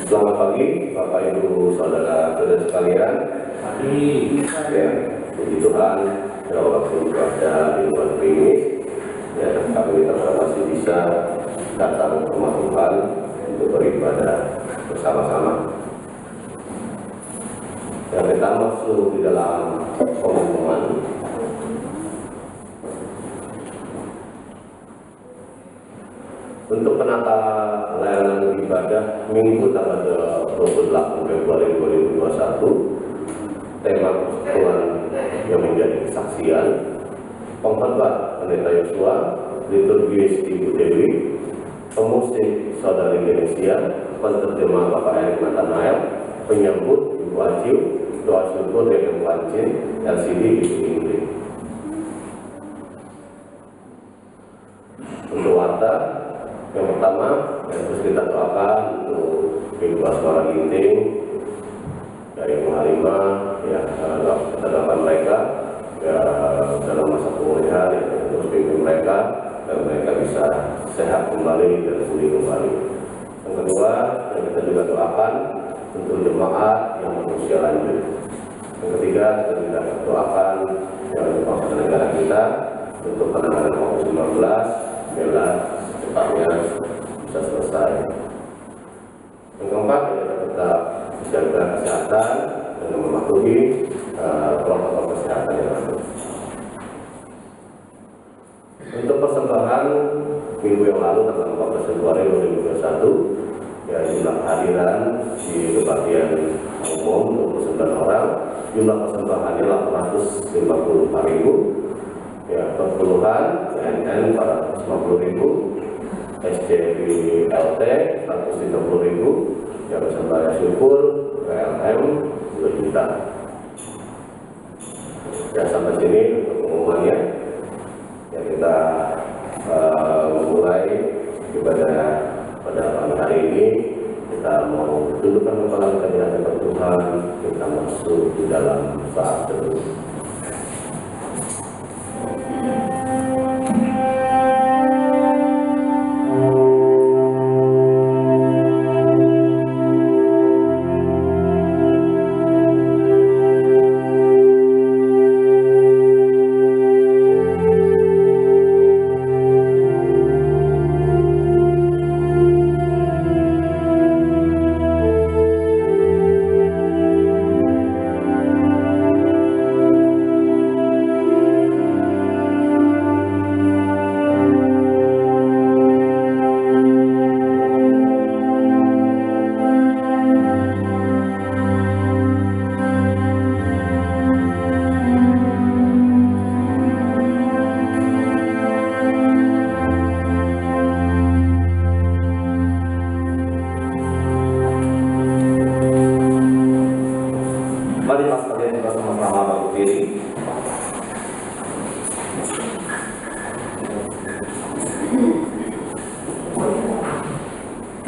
Selamat pagi Bapak Ibu Saudara-saudara sekalian. Ya, puji Tuhan, ya walaupun cuaca di luar gerimis, ya kami tetap masih bisa datang ke rumah Tuhan untuk beribadah bersama-sama. Yang kita masuk di dalam pengumuman. Untuk penata layanan ibadah Minggu tanggal 28 Februari 2021, tema Tuhan yang menjadi kesaksian, pengkhotbah Pendeta Yosua, liturgis Ibu Dewi, pemusik Saudari Genesia, penterjemah Bapak Erik Nathanael, penyambut Ibu Aciu, doa syukur dengan Pancin, LCD Ibu Ingrid. Untuk warta, yang pertama yang harus kita doakan untuk Ibu Asmara Ginting, dari Ibu Halimah, ya kita doakan mereka ya, dalam masa pemulihan, ya, terus pimpin mereka dan mereka bisa sehat kembali dan pulih kembali. Yang kedua, yang kita juga doakan untuk jemaat yang berusia lanjut. Yang ketiga, kita doakan yang bangsa negara kita untuk penanganan COVID-19 bila cepatnya bisa selesai. Yang keempat, kita tetap jaga kesehatan dan mematuhi protokol kesehatan yang ada. Untuk persembahan minggu yang lalu tanggal 14 Februari 2021, ya jumlah kehadiran di kebaktian umum 29 orang, jumlah persembahannya 854.000, ya perpuluhan CNN 450.000, SCBLT 130.000, ya persembahyan syukur PLM 2 juta. Ya sampai sini untuk pengumumannya. Ya kita memulai ibadah pada pagi hari ini. Kita mau dudukkan kepala kita di hadapan Tuhan. Kita masuk di dalam saat teduh.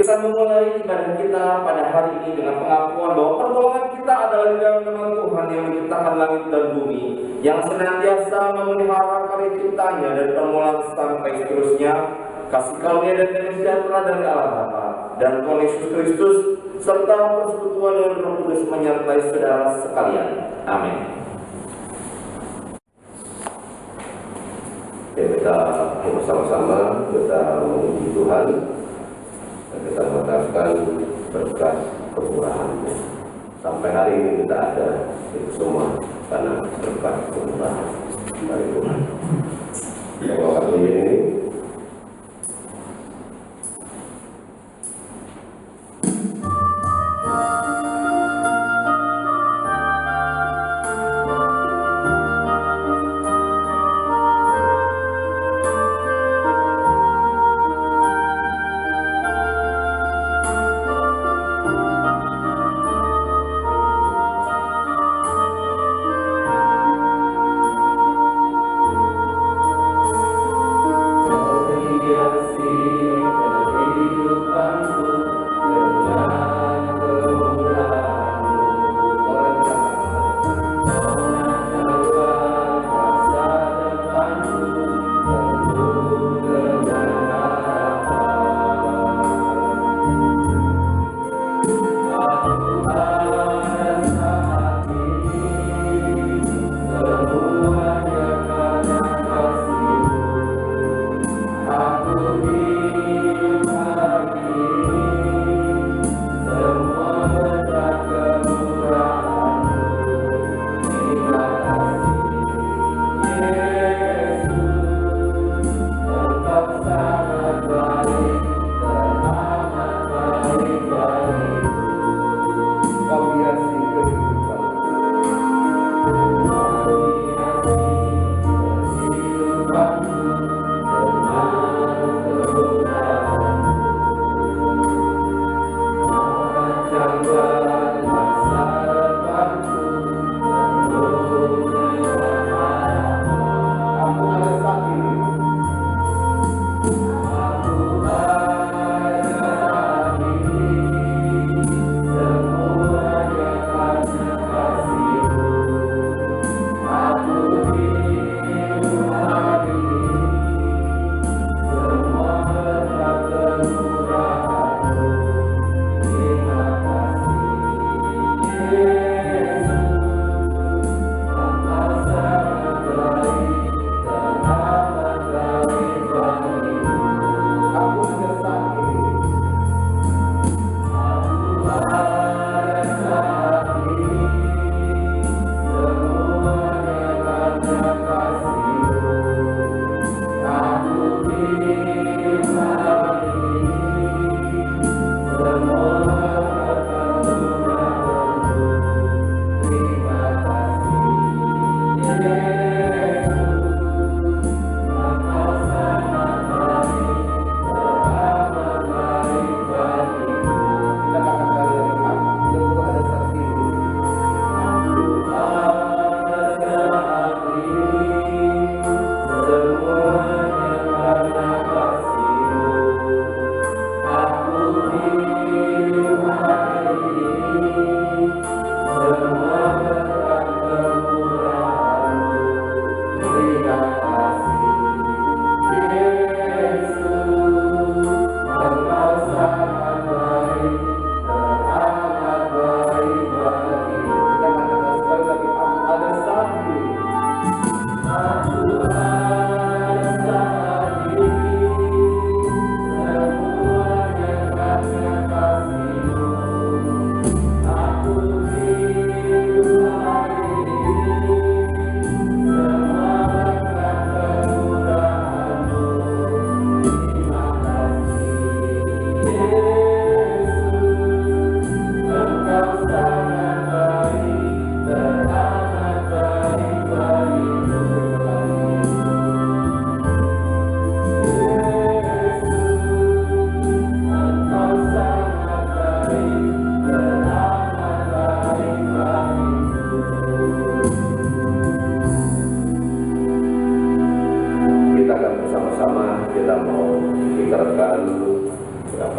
Kita memulai ibadah kita pada hari ini dengan pengakuan bahwa pertolongan kita adalah di dalam nama Tuhan yang menciptakan langit dan bumi, yang senantiasa memelihara karya ciptanya dari permulaan sampai seterusnya. Kasih karunia dan damai sejahtera dari Allah Bapa dan Tuhan Yesus Kristus serta persekutuan dengan Roh Kudus menyertai saudara sekalian. Amin. Ya, kita bersama-sama kita memuji Tuhan dan kita mengatakan berkat kemurahan-Nya. Sampai hari ini kita ada itu semua karena berkat kemurahan dari Tuhan. Yang waktu ini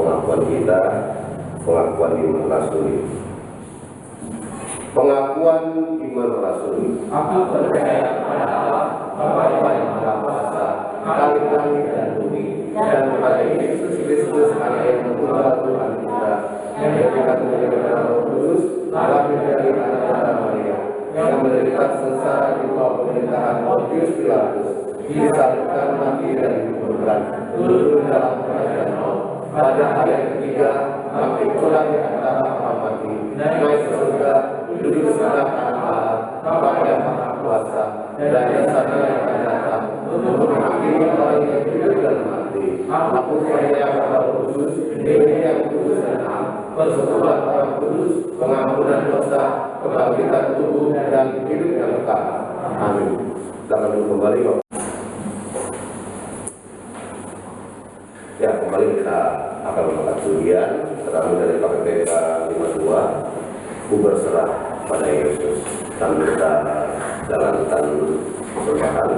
pengakuan kita, pengakuan iman rasuli. Pengakuan iman rasuli. Aku percaya kepada Allah, Bapa yang Maha Kuasa, langit dan bumi, dan kepada Yesus Kristus, Anak yang tunggal Tuhan kita, yang diberikan dengan Roh Kudus, lahir dari anak darah Maria, yang menderita sengsara di bawah pemerintahan Pontius Pilatus, disalibkan, mati dan dikuburkan, turun dalam kerajaan maut. Pada hari yang ketiga, bangkit pula di antara orang mati, naik ke surga, duduk sebelah kanan Allah, Bapa yang Maha Kuasa, dan di sana yang akan datang untuk menghakimi orang yang hidup dan mati. Aku percaya kepada Roh Kudus, Gereja yang kudus dan am, persekutuan orang kudus, pengampunan dosa, kebangkitan tubuh dan hidup yang kekal. Amin. Silakan duduk kembali, Bapak. Ya, kembali kita akan melakukan studi terakhir dari KPPK 52, ku berserah pada Yesus. Sambil kita jalankan persembahan.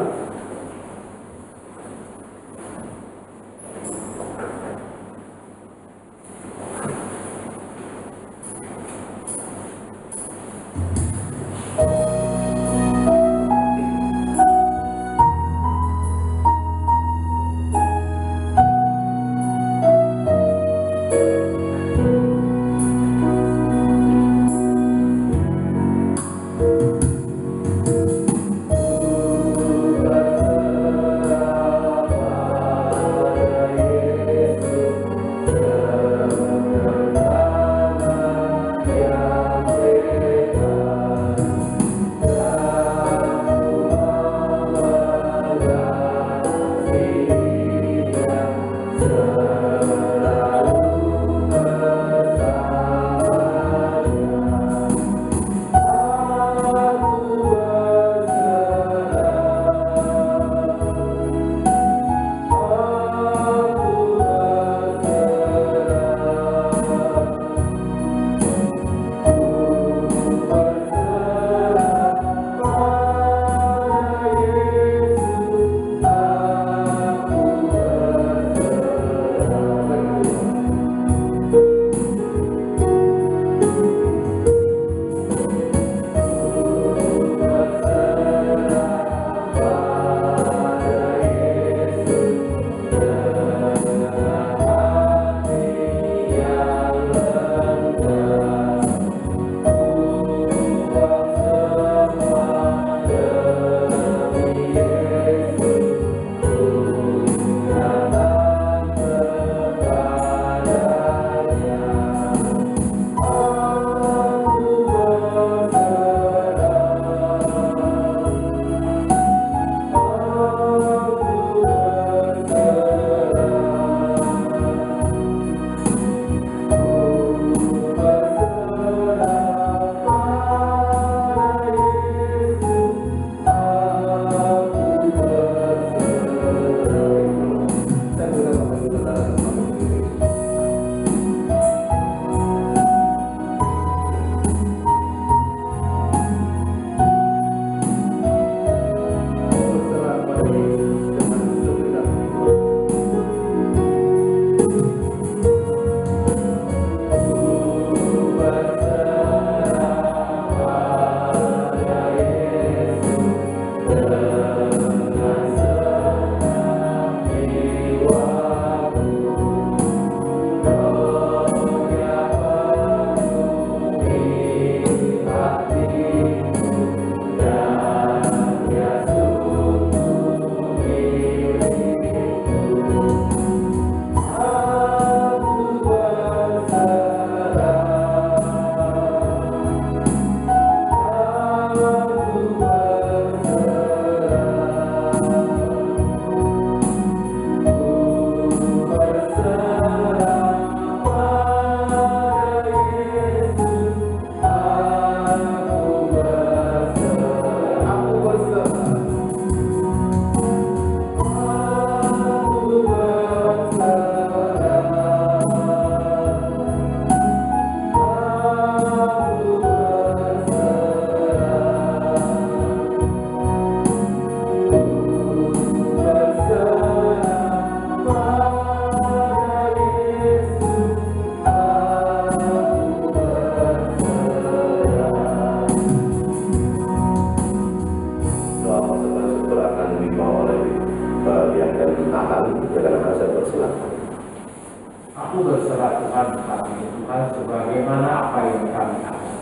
Tuhan saat ini Tuhan, sebagaimana apa yang kami alami.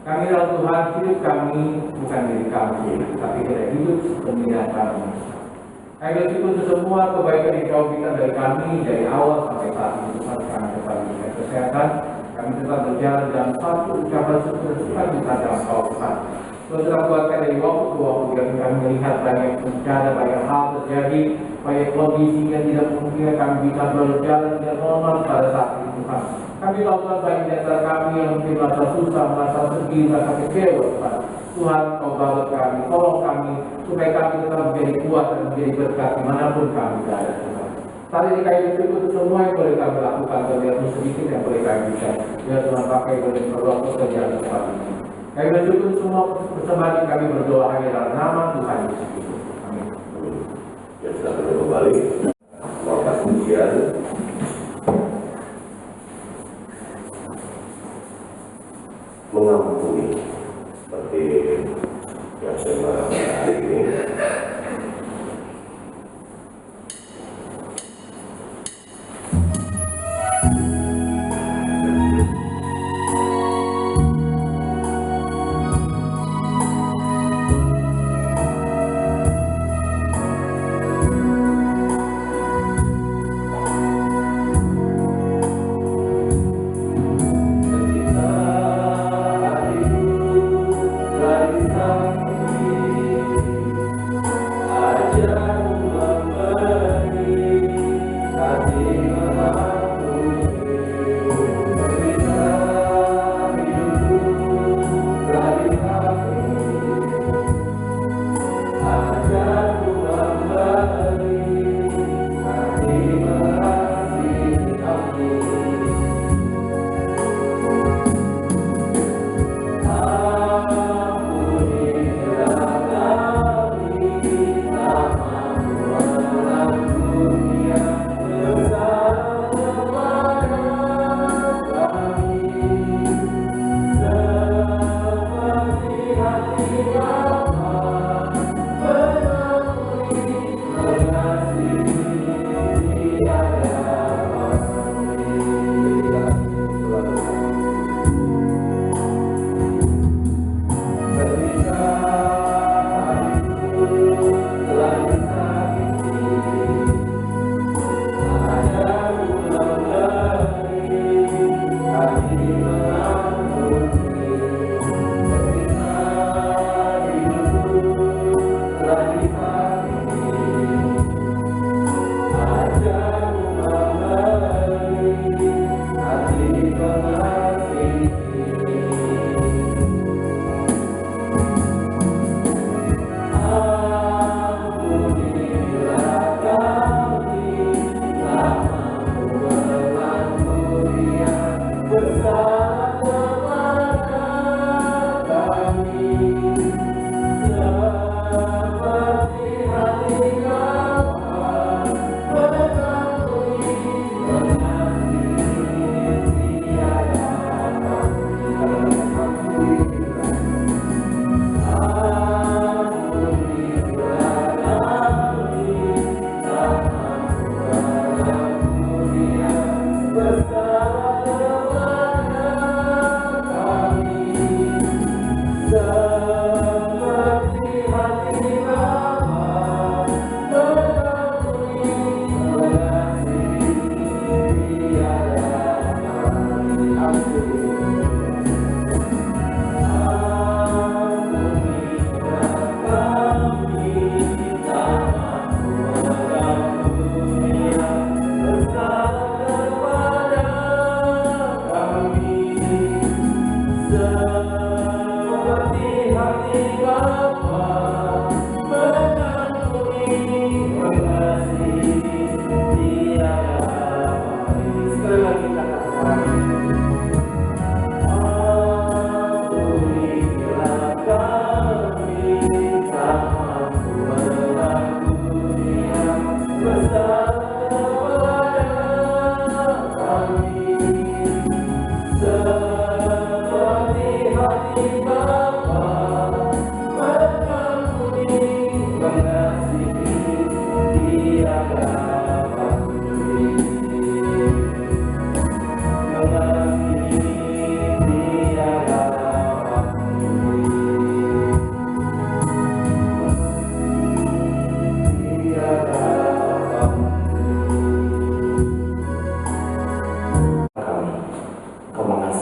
Kami adalah Tuhan, hidup kami bukan diri kami, tapi kita hidup pemilihan kami. Kami bersyukur untuk semua kebaikan yang Kau berikan dari kami dari awal sampai saat ini. Tuhan, kami tetap diberikan kesehatan, kami tetap berjalan dalam satu ucapan syukur Tuhan kita dalam Kau Tuhan. Tuhan telah kuatkan dari waktu ke waktu yang kami melihat banyak bencana, banyak hal terjadi, banyak kondisi yang tidak memungkinkan kami bisa berjalan dengan normal pada saat ini Tuhan. Kami tahu Tuhan banyak di antara kami yang mungkin merasa susah, merasa sedih, merasa kecewa Tuhan. Tuhan, Kau balut kami, tolong kami supaya kami tetap menjadi kuat dan menjadi berkat dimanapun kami berada Tuhan. Saat ini kami bersyukur untuk semua yang boleh kami lakukan, terlihat sedikit yang boleh kami bisa. Biar Tuhan pakai boleh berdoa pekerjaan tempat ini. Kami bersyukur semua persembahan yang kami berdoa hanya dalam nama Tuhan Yesus Kristus. Amin. Ya, sudah kembali. Maka kemudian mengampuni seperti yang saya mengatakan hari ini.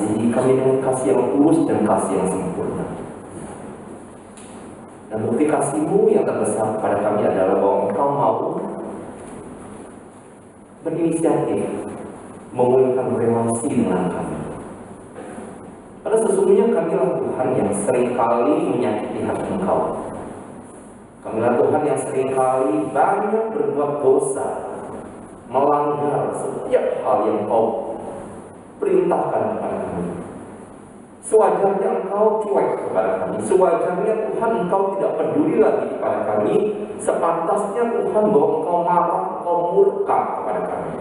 mengasihi kami dengan kasih yang tulus dan kasih yang sempurna. Dan bukti kasih-Mu yang terbesar kepada kami adalah bahwa Engkau mau berinisiatif memulihkan relasi dengan kami. Karena sesungguhnya kamilah Tuhan yang seringkali menyakiti hati Engkau. Kamilah Tuhan yang seringkali banyak berbuat dosa, melanggar setiap hal yang Engkau perintahkan kepada kami. Sewajarnya Engkau cuek kepada kami. Sewajarnya Tuhan Engkau tidak peduli lagi kepada kami. Sepantasnya Tuhan bahwa Engkau marah, Engkau murka kepada kami.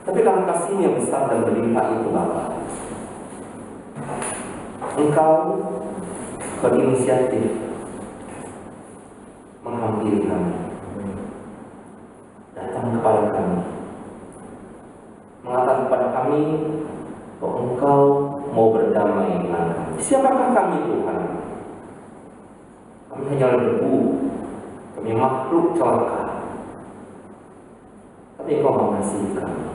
Tapi karena kasih-Mu yang besar dan berlimpah itu Bapa, Engkau berinisiatif menghampiri kami, datang kepada kami, mengatakan kepada kami bahwa Engkau mau berdamai dengan kami. Siapakah kami Tuhan? Kami hanyalah debu, kami makhluk celaka. Tapi Engkau mengasihi kami.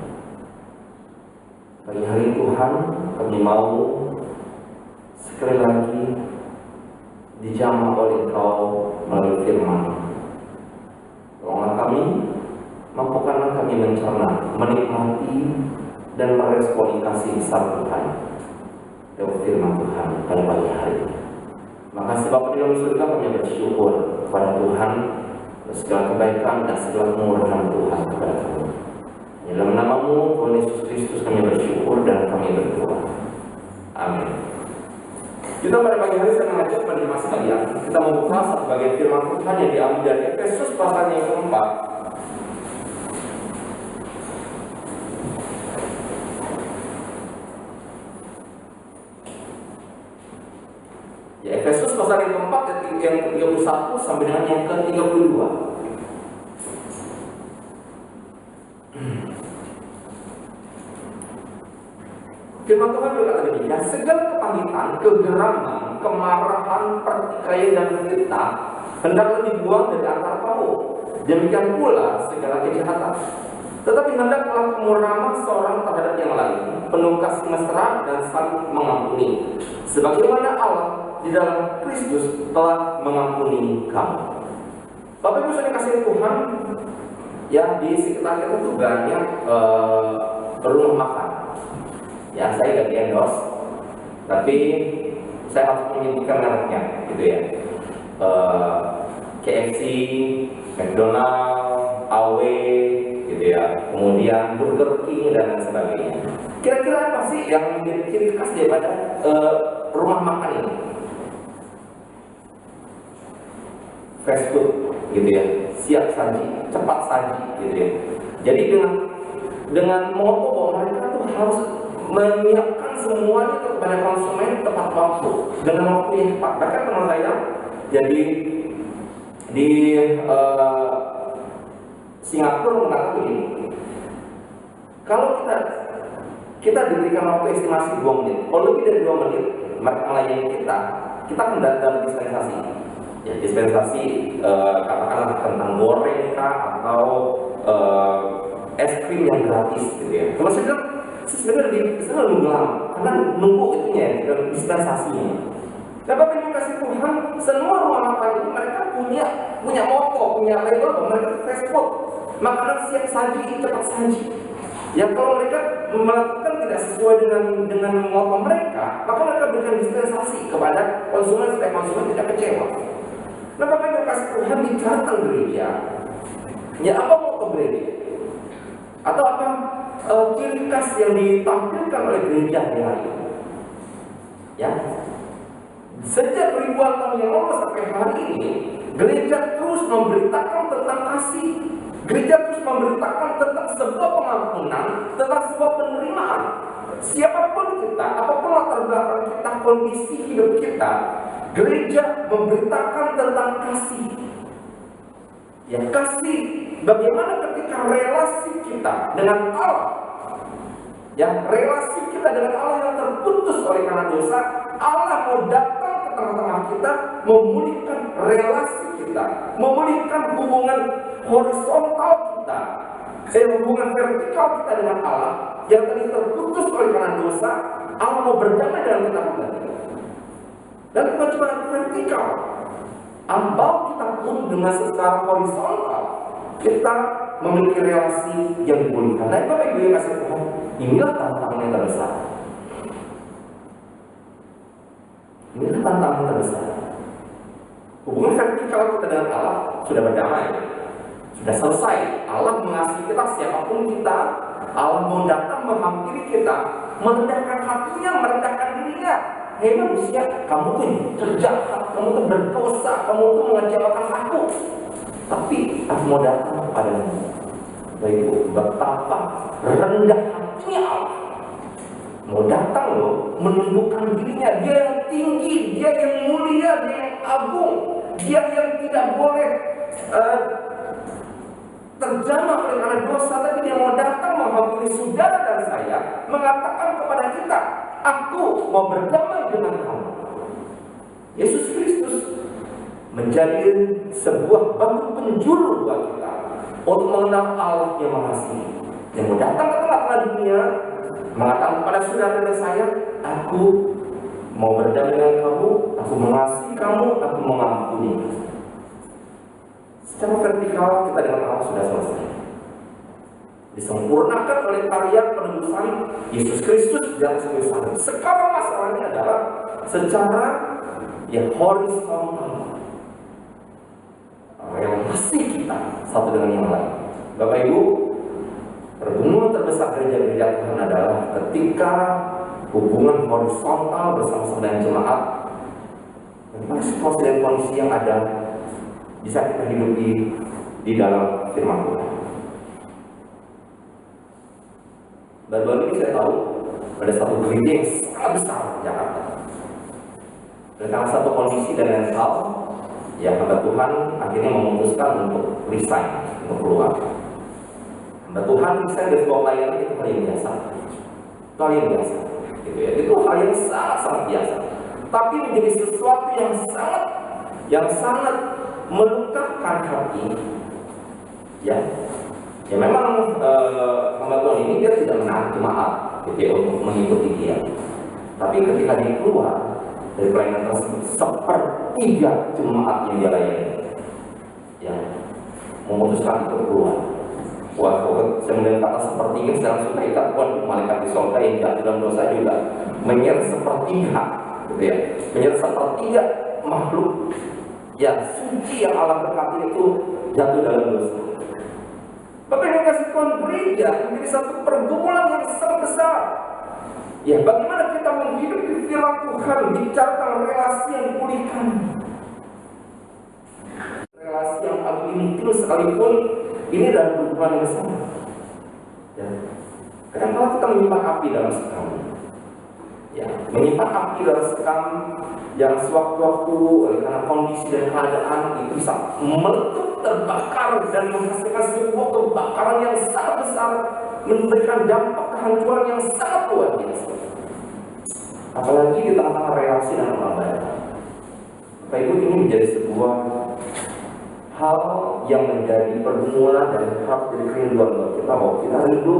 Pagi hari Tuhan, kami mau sekali lagi dijamah oleh Engkau melalui firman. Tolonglah kami, mampukanlah kami mencerna, menikmati, dan meresponi kasih besar Tuhan lewat firman Tuhan pada pagi hari ini. Makasih Bapa di dalam surga, kami bersyukur kepada Tuhan atas segala kebaikan dan segala kemurahan Tuhan kepada kami. Dalam nama-Mu Tuhan Yesus Kristus kami bersyukur dan kami berdoa. Amin. Kita pada pagi hari saya mengajak penerima sekalian, kita membuka satu bagian firman Tuhan yang diambil dari Efesus pasal yang keempat. Ya, Efesus pasal yang keempat yang 31 sampai dengan yang ke-32. Firman Tuhan berkata demikian, segala kepahitan, kegeraman, kemarahan, pertikaian dan fitnah hendaklah dibuang dari antara kamu. Demikian pula segala kejahatan. Tetapi hendaklah kemurahan seorang terhadap yang lain, penuh kasih mesra dan saling mengampuni, sebagaimana Allah di dalam Kristus telah mengampuni kamu. Bapak Ibu saudara kasih Tuhan, ya di sekitar kita tuh banyak rumah makan. Ya, saya nggak di-endorse, tapi saya harus menyebutkan mereknya, gitu ya. KFC, McDonald, AW, gitu ya. Kemudian Burger King dan lain sebagainya. Kira-kira apa sih yang menjadi ciri khas daripada rumah makan ini? Fast food, gitu ya. Siap saji, cepat saji, gitu ya. Jadi dengan moto bahwa mereka tuh harus menyiapkan semuanya kepada konsumen tepat waktu dengan waktu yang tepat. Bahkan teman saya jadi di Singapura mengatakan begini, kalau kita diberikan waktu estimasi 2 menit, kalau lebih dari 2 menit mereka melayani kita akan dalam dispensasi. Ya, dispensasi katakanlah kentang goreng kah atau es krim yang gratis, gitu ya. Kalau saya bilang sebenarnya nunggu lama karena nunggu itunya ya, dispensasinya. Dan Bapak Ibu kasih Tuhan, semua rumah makan ini mereka punya moto, punya label bahwa mereka fast food, makanan siap saji, cepat saji. Ya kalau mereka melakukan tidak sesuai dengan moto mereka, maka mereka berikan dispensasi kepada konsumen supaya konsumen tidak kecewa. Nah Bapak Ibu kasih Tuhan, datang gereja, ya apa moto gereja? Atau apa ciri khas yang ditampilkan oleh gereja hari ini? Ya, sejak ribuan tahun yang lalu sampai hari ini, gereja terus memberitakan tentang kasih. Gereja terus memberitakan tentang sebuah pengampunan, tentang sebuah penerimaan. Siapapun kita, apapun latar belakang kita, kondisi hidup kita, gereja memberitakan tentang kasih. Ya, kasih bagaimana ketika relasi kita dengan Allah, ya relasi kita dengan Allah yang terputus oleh karena dosa, Allah mau datang ke tengah-tengah kita, memulihkan relasi kita, memulihkan hubungan horizontal kita, Hubungan vertikal kita dengan Allah yang tadi terputus oleh karena dosa, Allah mau berdamai dengan kita kembali. Dan bukan cuma vertikal, Allah mau kita pun dengan secara horizontal kita memiliki relasi yang dimulihkan. Nah, Bapak Ibu yang kasih Tuhan, inilah tantangan yang terbesar. Inilah tantangan terbesar. Hubungan vertikal kita dengan Allah sudah berdamai, sudah selesai. Allah mengasihi kita siapapun kita. Allah mau datang menghampiri kita, merendahkan hatinya, merendahkan dirinya. Hei manusia, kamu tuh terjahat, kamu tuh berdosa, kamu tuh mengecewakan aku. Tapi aku mau datang kepadamu. Baik, betapa rendah hatinya Allah. Mau datang loh, menundukkan dirinya. Dia yang tinggi, dia yang mulia, dia yang agung, dia yang tidak boleh terjamah oleh karena dosa. Tapi dia mau datang menghampiri saudara dan saya, mengatakan kepada kita, aku mau berdamai dengan kamu. Yesus Kristus menjadi sebuah batu penjuru buat kita untuk mengenal Allah yang mengasihi, yang mau datang ke tengah-tengah dunia, mengatakan kepada saudara dan saya, aku mau berdamai dengan kamu, aku mengasihi kamu, aku mengampuni. Secara vertikal kita dengan Allah sudah selesai, disempurnakan oleh karya penebus salib Yesus Kristus di atas kayu salib. Sekarang masalahnya adalah secara yang horizontal, relasi kita satu dengan yang lain. Bapak Ibu, pertemuan terbesar gereja-gereja Tuhan adalah ketika hubungan horizontal bersama-sama dengan jemaat, bagaimana situasi dan kondisi yang ada bisa kita hidupi di dalam firman Tuhan. Baru-baru ini saya tahu ada satu gereja yang sangat besar di Jakarta. Dan karena satu kondisi dan lain hal, ya hamba Tuhan akhirnya memutuskan untuk resign, untuk keluar. Hamba Tuhan resign dari sebuah pelayanan itu hal yang biasa. Itu hal yang biasa. Gitu ya. Itu hal yang sangat-sangat biasa. Tapi menjadi sesuatu yang sangat melukakan hati. Ya memang hamba Tuhan ini dia tidak menahan jemaat gitu ya, untuk mengikuti dia. Tapi ketika dia keluar dari pelayanan tersebut, sepertiga jemaat yang dia layani ya memutuskan untuk keluar. Saya mendengar kata sepertiga, sekarang sudah kita pun malaikat di surga yang jatuh dalam dosa juga menyeret sepertiga, gitu ya, menyeret sepertiga makhluk yang suci yang Allah berkati itu jatuh dalam dosa. Bapak yang kasih Tuhan, gereja menjadi satu pergumulan yang sangat besar. Ya, bagaimana kita menghidupi firman Tuhan, bicara tentang relasi yang dipulihkan, relasi yang paling intim sekalipun ini adalah hubungan yang besar. Ya, kadang-kadang kita menyimpan api dalam sekam. Ya, menyimpan api dalam sekam yang sewaktu-waktu oleh karena kondisi dan keadaan itu bisa meletup, terbakar dan menghasilkan sebuah kebakaran yang sangat besar, memberikan dampak kehancuran yang sangat luar biasa. Apalagi di tengah-tengah relasi dengan orang lain. Bapak Ibu, ini menjadi sebuah hal yang menjadi pergumulan dan harus jadi kerinduan buat kita, bahwa kita rindu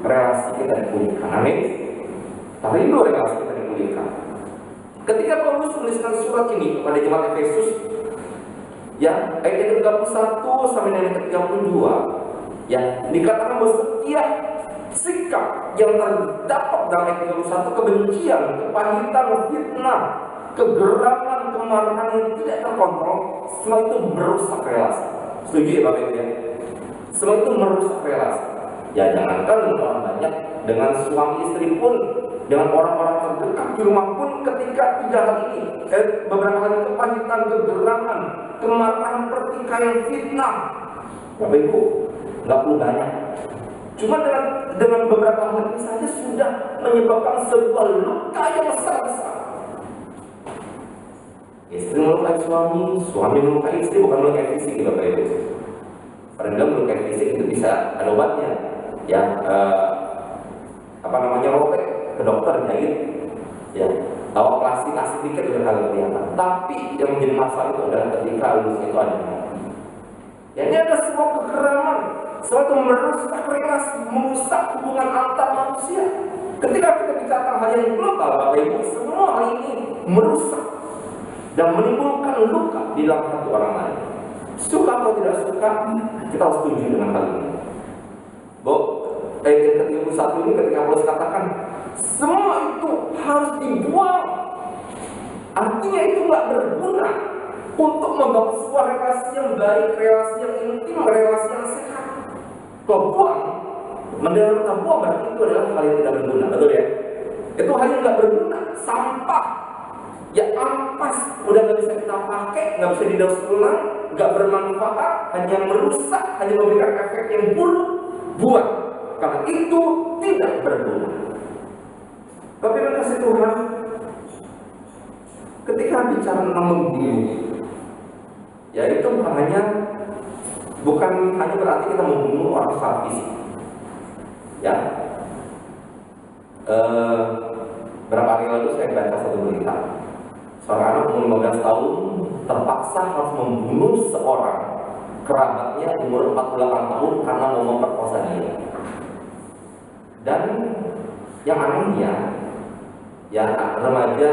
relasi kita dipulihkan. Amin. Kita rindu relasi kita dipulihkan. Ketika Paulus menuliskan surat ini kepada jemaat Efesus, ya ayat 31 sampai dengan 32, ya dikatakan bahwa setiap sikap yang terdapat dalam ayat 31, kebencian, kepahitan, fitnah, kegeraman, kemarahan yang tidak terkontrol, semua itu merusak relasi. Setuju ya Bapak Ibu ya? Semua itu merusak relasi. Ya jangankan dengan orang banyak, dengan suami istri pun, dengan orang-orang terdekat di rumah pun, ketika tiga hal ini, beberapa kali kepahitan, kegeraman, kemarahan, pertikaian, fitnah, Bapak Ibu nggak perlu banyak. Cuma dengan beberapa hal ini saja sudah menyebabkan sebuah luka yang sangat besar. Istri melukai suami, suami melukai istri, bukan melukai fisik, Bapak Ibu. Padahal melukai fisik itu bisa ada obatnya, ya robek ke dokter jahit, ya operasi kasih tiket dengan hal kelihatan. Tapi yang menjadi masalah itu adalah ketika lulus itu ada. Ya ini ada sebuah kekeraman, sesuatu merusak relasi, merusak hubungan antar manusia. Ketika kita bicara hal yang global, Bapak Ibu, semua hal ini merusak dan menimbulkan luka di dalam hati orang lain. Suka atau tidak suka, kita harus setuju dengan hal ini. Ayat 31 ini ketika Paulus katakan semua itu harus dibuang, artinya itu nggak berguna untuk membangun sebuah relasi yang baik, relasi yang intim, relasi yang sehat. Kalau buang, mendengar kata buang berarti itu adalah hal yang tidak berguna, betul ya? Itu hal yang nggak berguna, sampah, ya ampas, udah nggak bisa kita pakai, nggak bisa didaur ulang, nggak bermanfaat, hanya merusak, hanya memberikan efek yang buruk. Buang, karena itu tidak berguna. Tapi kasih Tuhan, ketika bicara tentang membunuh, ya itu bukan hanya berarti kita membunuh orang secara fisik. Ya, berapa hari lalu saya baca satu berita, seorang anak umur 15 tahun terpaksa harus membunuh seorang kerabatnya umur 48 tahun karena mau memperkosa dia. Dan yang anehnya, ya remaja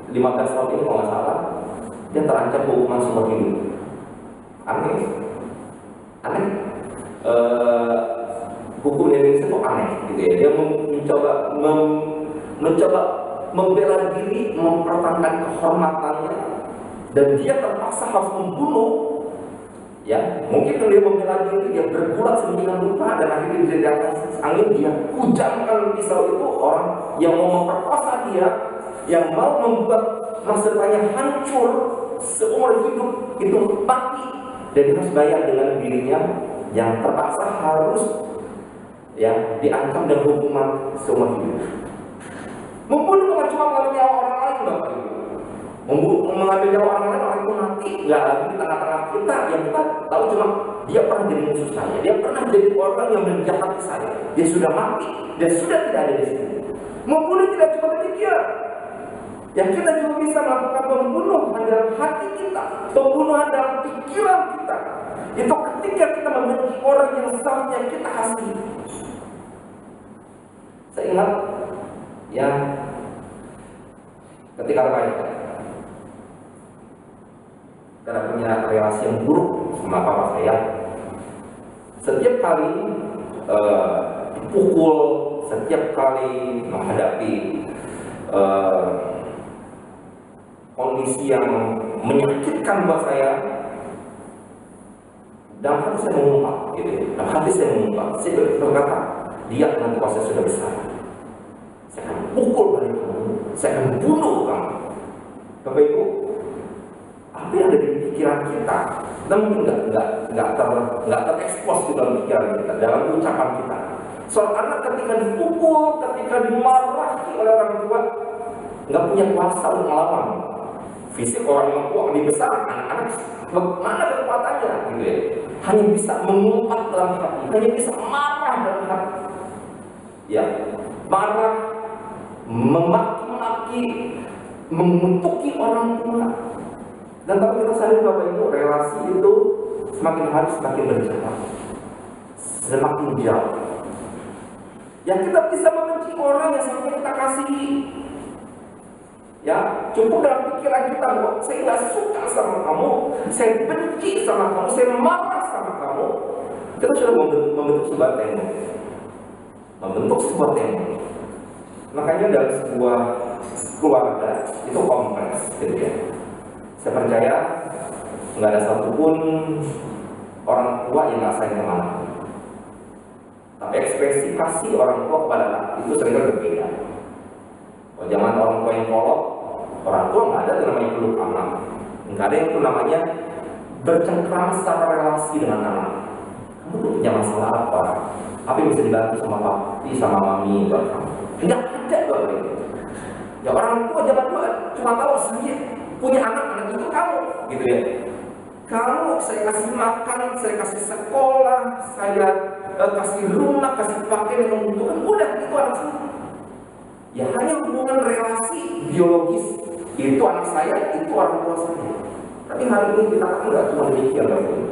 15 tahun ini kalau nggak salah, dia terancam hukuman seumur hidup. Aneh. Hukum Indonesia itu aneh, gitu ya. Dia mencoba membela diri, mempertahankan kehormatannya, dan dia terpaksa harus membunuh. Ya, mungkin kalau dia membela diri, dia bergulat sedemikian rupa dan akhirnya dia di atas angin, dia kujamkan pisau itu orang yang mau memperkosa dia, yang mau membuat masa depannya hancur seumur hidup, itu mati, dan dia harus bayar dengan dirinya yang terpaksa harus ya diancam dengan hukuman seumur hidup. Membunuh bukan cuma mengambil nyawa orang lain, Bapak Ibu. Mengambil nyawa orang lain, orang itu mati nggak lagi di tengah-tengah kita, yang kita tahu cuma dia pernah jadi musuh saya, dia pernah jadi orang yang menjahati saya, dia sudah mati, dia sudah tidak ada di sini. Membunuh tidak cuma demikian, yang kita juga bisa melakukan pembunuhan dalam hati kita, pembunuhan dalam pikiran kita. Itu ketika kita membenci orang yang seharusnya kita kasihi. Saya ingat ya ketika remaja, karena punya relasi yang buruk sama papa saya, setiap kali dipukul, setiap kali menghadapi kondisi yang menyakitkan buat saya, dalam hati saya mengungkap, gitu. Dalam hati saya mengungkap, saya berkata, dia nanti pas saya sudah besar, saya akan pukul balik kamu, saya akan bunuh kamu. Bapak Ibu, apa yang ada di pikiran kita, kita mungkin nggak terekspos di dalam pikiran kita, dalam ucapan kita. Soal anak ketika dipukul, ketika dimarahi oleh orang tua, nggak punya kuasa untuk melawan. Fisik orang yang tua lebih besar, anak-anak mana kekuatannya, gitu ya. Hanya bisa mengumpat dalam hati, hanya bisa marah dalam hati. Ya, marah, memaki-maki, mengutuki orang tua. Dan tapi kita sadar Bapak Ibu, relasi itu semakin hari semakin berjalan, semakin jauh. Yang kita bisa membenci orang yang seharusnya kita kasihi. Ya, cukup dalam pikiran kita bahwa saya nggak suka sama kamu, saya benci sama kamu, saya marah sama kamu. Kita sudah membentuk sebuah tembok, Makanya dalam sebuah keluarga itu kompleks, gitu ya. Saya percaya nggak ada satupun orang tua yang nggak sayang sama anak. Tapi ekspresi kasih orang tua kepada anak itu seringkali berbeda. Oh, jangan orang tua yang kolot, orang tua nggak ada yang namanya peluk anak, nggak ada yang itu namanya bercengkrama secara relasi dengan anak. Kamu tuh punya masalah apa? Apa yang bisa dibantu sama papi, sama mami buat kamu? Nggak ada Bapak Ibu. Ya orang tua zaman dulu cuma tahu saya punya anak itu kamu, gitu ya. Kamu saya kasih makan, saya kasih sekolah, saya kasih rumah, kasih pakaian yang membutuhkan, udah itu anak saya. Ya hanya hubungan relasi biologis, itu anak saya, itu orang tua saya. Tapi hari ini kita kan nggak cuma demikian, Bapak Ibu.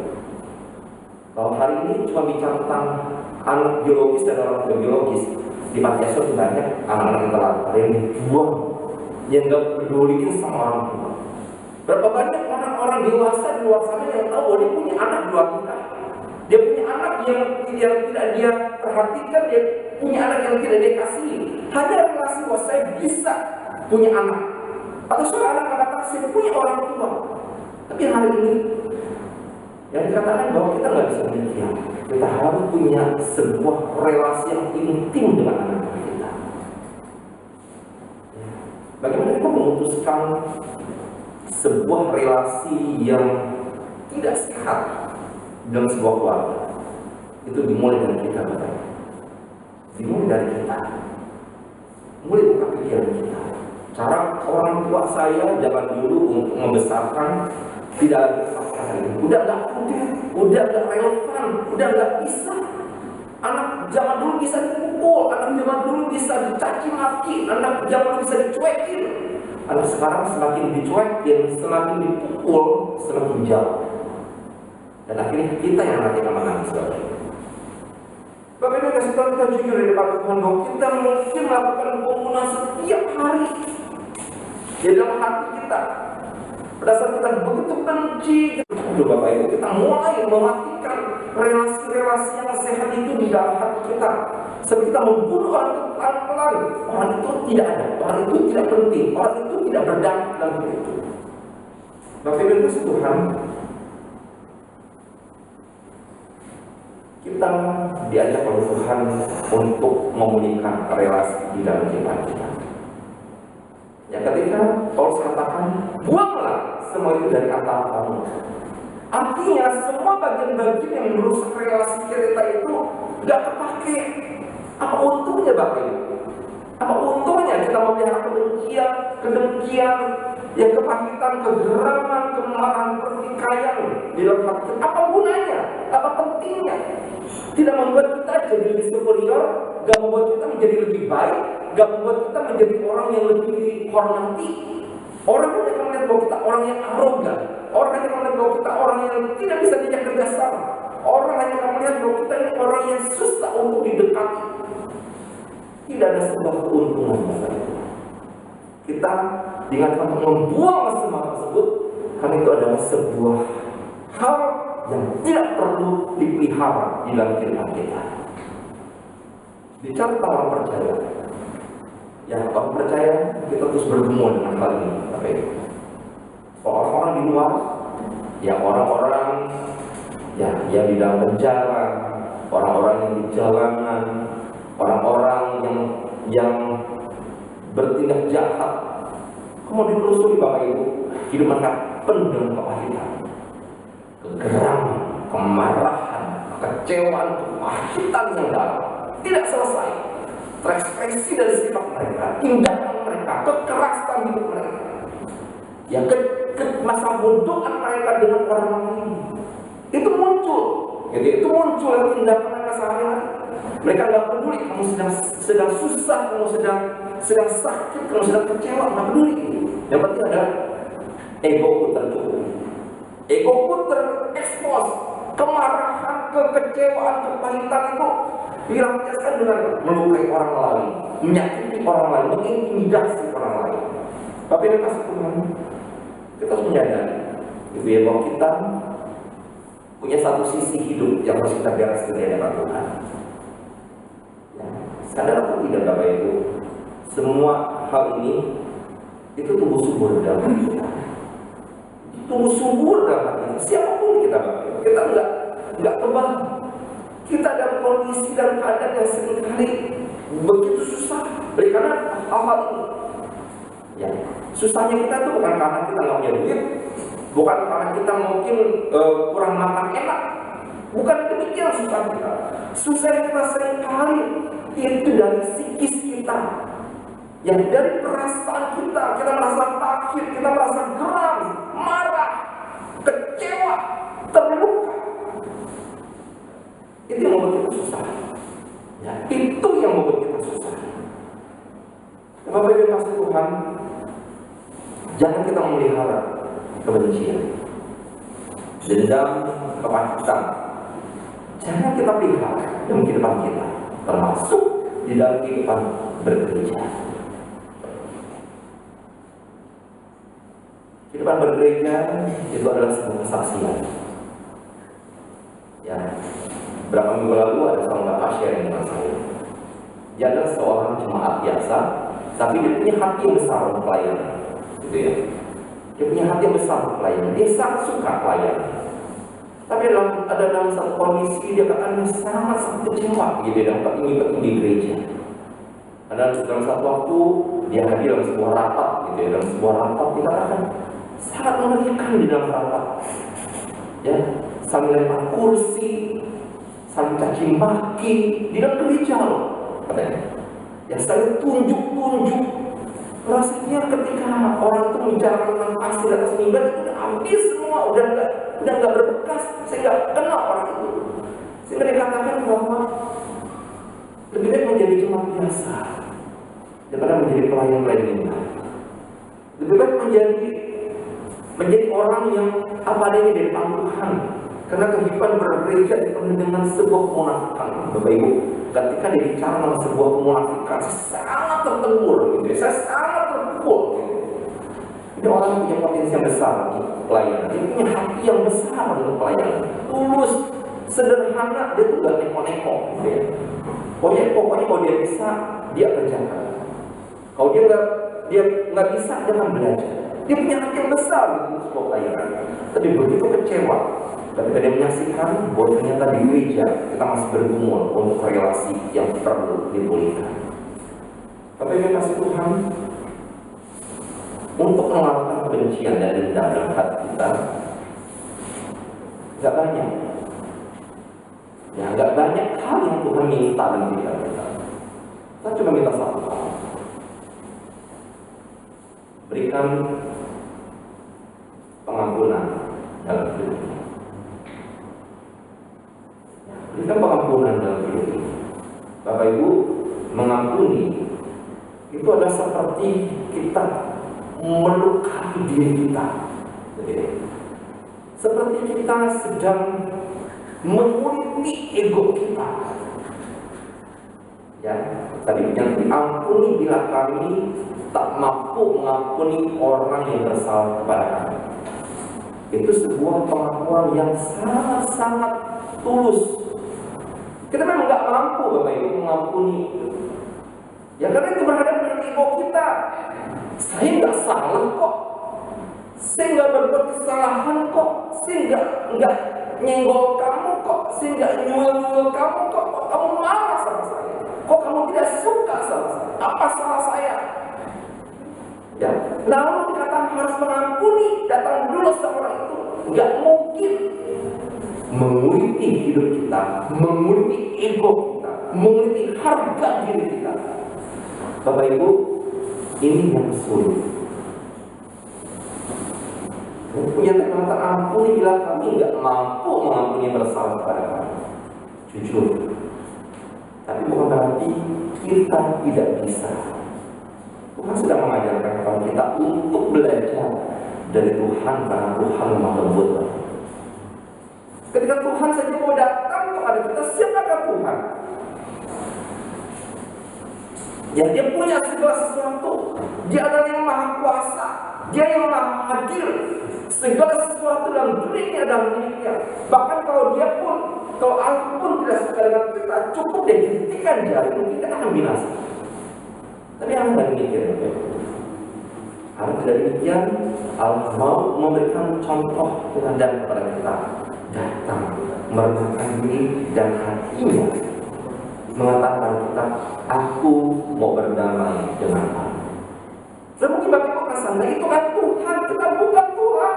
Kalau hari ini cuma bicara tentang anak biologis dan orang tua biologis, di panti asuhan banyak anak-anak yang terlantar yang dibuang, yang nggak peduliin sama orang tua. Berapa banyak orang-orang dewasa di luar sana yang tahu bahwa dia punya anak di luar nikah, dia punya anak yang tidak dia perhatikan, dia punya anak yang tidak dia kasihi. Hanya relasi bahwa saya bisa punya anak, atau seorang anak mengatakan saya punya orang tua. Tapi hari ini yang dikatakan bahwa kita nggak bisa demikian. Kita harus punya sebuah relasi yang intim dengan anak kita. Bagaimana kita memutuskan sebuah relasi yang tidak sehat dalam sebuah keluarga? Itu dimulai dari kita, Bapak. Dimulai dari kita. Mulai buka pikiran kita. Cara orang tua saya zaman dulu untuk membesarkan tidak ada udah nggak relevan, udah nggak bisa. Anak zaman dulu bisa dipukul, anak zaman dulu bisa dicaci maki, anak zaman dulu bisa dicuekin. Anak sekarang semakin dicuekin, semakin dipukul, semakin jauh. Dan akhirnya kita yang nanti akan menangis. Bapak Ibu kasih tahu kita jujur di depan Tuhan bahwa kita mungkin melakukan pembunuhan setiap hari di dalam hati kita. Pada saat kita begitu benci, Bapak Ibu, kita mulai mematikan relasi-relasi yang sehat itu di dalam hati kita. Sebab kita membunuh orang itu pelan-pelan. Orang itu tidak ada, orang itu tidak penting, orang itu tidak berdampak dalam hidup itu. Bapak Ibu kasih Tuhan, kita diajak oleh Tuhan untuk memulihkan relasi di dalam kehidupan kita. Ya, ketika Paulus katakan, buanglah semua itu dari antara kamu. Artinya semua bagian-bagian yang merusak relasi kita itu tidak kepake. Apa untungnya, Bapak Ibu? Apa untungnya kita memelihara kedengkian, yang kepahitan, kegeraman, kemarahan, pertikaian di dalam hati? Apa gunanya? Apa pentingnya? Tidak membuat kita jadi lebih superior, gak membuat kita menjadi lebih baik, gak membuat kita menjadi orang yang lebih dihormati. Orang yang akan melihat bahwa kita orang yang arogan, orang yang akan melihat bahwa kita orang yang tidak bisa diajak kerjasama, orang hanya akan melihat bahwa kita ini orang yang susah untuk didekati. Tidak ada sebuah keuntungan masalah itu. Kita diingatkan untuk membuang semua tersebut, karena itu adalah sebuah hal yang tidak perlu dipelihara di dalam kehidupan kita. Bicara tentang orang percaya, ya orang percaya kita terus bergumul dengan hal ini. Tapi orang-orang di luar, ya orang-orang ya yang di dalam penjara, orang-orang yang di jalanan, orang-orang yang bertindak jahat, kemudian telusuri Bapak Ibu, hidup mereka penuh dengan kepahitan, kegeraman, kemarahan, kekecewaan, kepahitan yang dalam, tidak selesai, terekspresi dari sifat mereka, tindakan mereka, kekerasan hidup mereka, ya masa bodohan mereka dengan orang lain, itu muncul, jadi itu muncul dari tindakan mereka sehari-hari. Mereka nggak peduli kamu sedang susah, kamu sedang sakit, kamu sedang kecewa, nggak peduli. Yang penting adalah egoku tertutup, egoku terekspos, kemarahan, kekecewaan, kepahitan itu dilampiaskan dengan melukai orang lain, menyakiti orang lain, mengintimidasi orang lain. Tapi ini kasih Tuhan, kita harus menyadari, itu ya bahwa kita punya satu sisi hidup yang harus kita bereskan di hadapan Tuhan. Ya, sadar atau tidak Bapak Ibu, semua hal ini itu tumbuh subur dalam hati kita. Tumbuh subur dalam hati kita. Siapapun kita Bapak Ibu, kita enggak kebal. Kita dalam kondisi dan keadaan yang seringkali begitu susah karena hal-hal ini. Ya, susahnya kita itu bukan karena kita nggak punya duit, bukan karena kita mungkin kurang makan enak, bukan demikian susah kita. Susah kita seringkali itu dari psikis kita, yang dari perasaan kita merasa takut, kita merasa geram, marah, kecewa, terluka. Itu yang membuat kita susah. Ya, itu yang membuat kita susah. Bapak Ibu kasih Tuhan, jangan kita memelihara kebencian, dendam, kepahitan, jangan kita pelihara dalam kehidupan kita, termasuk di dalam kehidupan bergereja. Kehidupan bergereja itu adalah sebuah kesaksian. Ya, berapa minggu lalu ada seorang bapak sharing dengan saya. Dia adalah seorang jemaat biasa, tapi dia punya hati yang besar untuk pelayanan, gitu ya. Dia punya hati yang besar untuk pelayanan. Dia sangat suka pelayanan. Tapi ada dalam satu kondisi dia katakan sangat kecewa, gitu ya, dalam ingin di gereja. Karena dalam satu waktu dia hadir dalam sebuah rapat, gitu ya, dalam sebuah rapat dia katakan sangat mengerikan di dalam rapat. Ya, saling lempar kursi, saling caci maki di dalam gereja loh, katanya. Ya, saling tunjuk-tunjuk. Rasanya ketika orang itu bicara tentang pasir atas mimbar itu udah habis semua, udah nggak berbekas, saya nggak kenal orang itu. Sehingga dia katakan bahwa lebih baik menjadi jemaat biasa daripada menjadi pelayan ini. Lebih baik menjadi orang yang apa adanya dari Tuhan. Karena kehidupan bergereja dipenuhi dengan sebuah kemunafikan, Bapak Ibu. Ketika dia bicara tentang sebuah kemunafikan, saya sangat tertegur, gitu. Saya sangat terpukul. Gitu. Ini orang yang punya potensi yang besar untuk pelayanan. Dia punya hati yang besar untuk pelayanan. Tulus, sederhana, dia tuh gak neko-neko, gitu ya. Pokoknya kalau dia bisa, dia kerjakan. Kalau dia nggak bisa, jangan belajar. Dia punya hati yang besar untuk sebuah pelayanan. Tapi begitu kecewa ketika dia menyaksikan bahwa ternyata di gereja kita masih bergumul untuk relasi yang perlu dipulihkan. Tapi yang kasih Tuhan untuk mengalahkan kebencian dan dendam dalam hati kita nggak banyak. Ya, nggak banyak hal yang Tuhan minta dalam kehidupan kita. Kita cuma minta satu hal. Berikan pengampunan dalam hidup ini. Berikan pengampunan dalam hidup ini. Bapak Ibu, mengampuni itu adalah seperti kita melukai diri kita. Seperti kita sedang menguliti ego kita. Ya, tadi yang diampuni bila kami tak mampu mengampuni orang yang bersalah kepada kami. Itu sebuah pengakuan yang sangat-sangat tulus. Kita memang nggak mampu, Bapak Ibu, mengampuni. Ya karena itu berhadapan dengan ego kita. Saya nggak salah kok. Saya nggak berbuat kesalahan kok. Saya nggak nyenggol kamu kok. Saya nggak nyuel kamu kok. Kok kamu marah sama saya? Kok kamu tidak suka sama saya? Apa salah saya? Ya, namun dikatakan harus mengampuni, datang dulu sama orang itu. Nggak mungkin menguliti hidup kita, menguliti ego kita, menguliti harga diri kita. Bapak Ibu, ini yang sulit. Punya kata ampuni bila kami nggak mampu mengampuni bersalah kepada kami. Jujur. Tapi bukan berarti kita tidak bisa. Tuhan sudah mengajarkan kepada kita untuk belajar dari Tuhan karena Tuhan memang lembut. Ketika Tuhan saja mau datang kepada kita, siapakah Tuhan? Ya, dia punya segala sesuatu. Dia adalah yang maha kuasa. Dia yang maha hadir. Segala sesuatu dalam dunia dan miliknya. Bahkan kalau Allah pun tidak suka dengan kita, cukup dia hentikan jari, mungkin kita akan binasa. Tapi Allah tidak demikian. Allah tidak demikian. Allah mau memberikan contoh teladan kepada kita. Datang, merendahkan diri dan hatinya mengatakan kita, aku mau berdamai dengan Allah. Dan mungkin Bapak Ibu merasa, itu kan Tuhan, kita bukan Tuhan.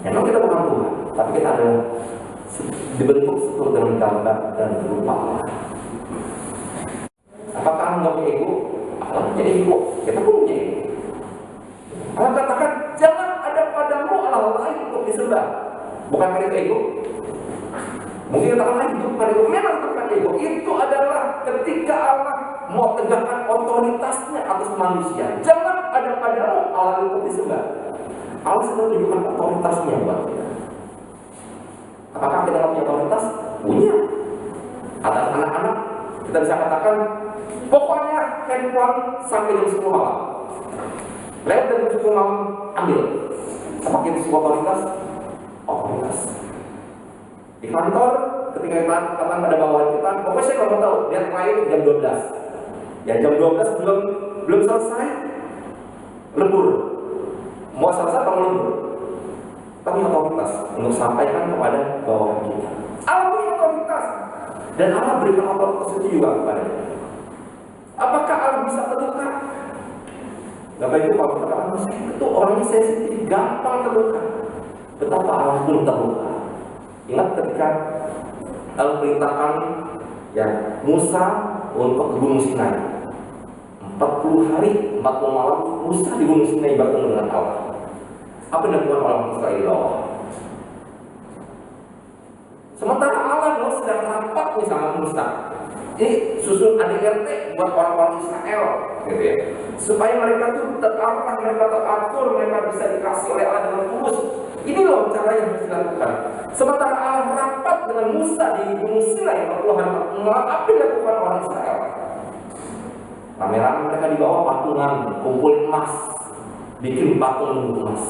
Memang kita bukan Tuhan, tapi kita adalah dibentuk sesuatu dengan gambar dan rupa Allah. Apakah Allah punya ego? Allah punya ego, kita pun punya ego. Allah katakan, jangan ada padamu Allah lain untuk disembah. Bukan karena itu ego. Mungkin katakan itu bukan ego. Memang bukan ego. Itu adalah ketika Allah mau tegakkan otoritasnya atas manusia. Jangan ada padamu Allah untuk disembah. Allah sedang menunjukkan otoritasnya buat kita. Apakah kita punya otoritas? Punya. Atas anak-anak kita bisa katakan pokoknya handphone sampai jam 10 malam. Lewat dari jam 10 malam ambil. Apakah itu sebuah otoritas? Otoritas. Di kantor ketika kita katakan pada bawahan kita, pokoknya saya kalau tahu dia terakhir jam 12. Ya jam 12 belum selesai lembur. Mau selesai atau lembur? Kami otoritas untuk sampaikan kepada bawahan kita. Allah punya otoritas dan Allah berikan otoritas itu juga kepada kita. Apakah Allah bisa terluka? Bapak Ibu, kalau kata Allah itu orangnya sensitif, gampang terluka. Betapa Allah pun terluka. Ingat ketika Allah perintahkan ya Musa untuk ke Gunung Sinai. 40 hari, 40 malam Musa di Gunung Sinai bertemu dengan Allah. Apa yang dilakukan orang Israel? Sementara Allah sedang rapat nih sama Musa. Ini susun ADRT buat orang-orang Israel, gitu ya. Supaya mereka tuh terarah, mereka teratur, mereka bisa dikasih oleh Allah dengan tulus. Ini loh cara yang harus dilakukan. Sementara Allah rapat dengan Musa di Gunung Sinai 40 hari, apa yang dilakukan orang Israel? Rame-rame mereka dibawa patungan, kumpulin emas, bikin patung emas.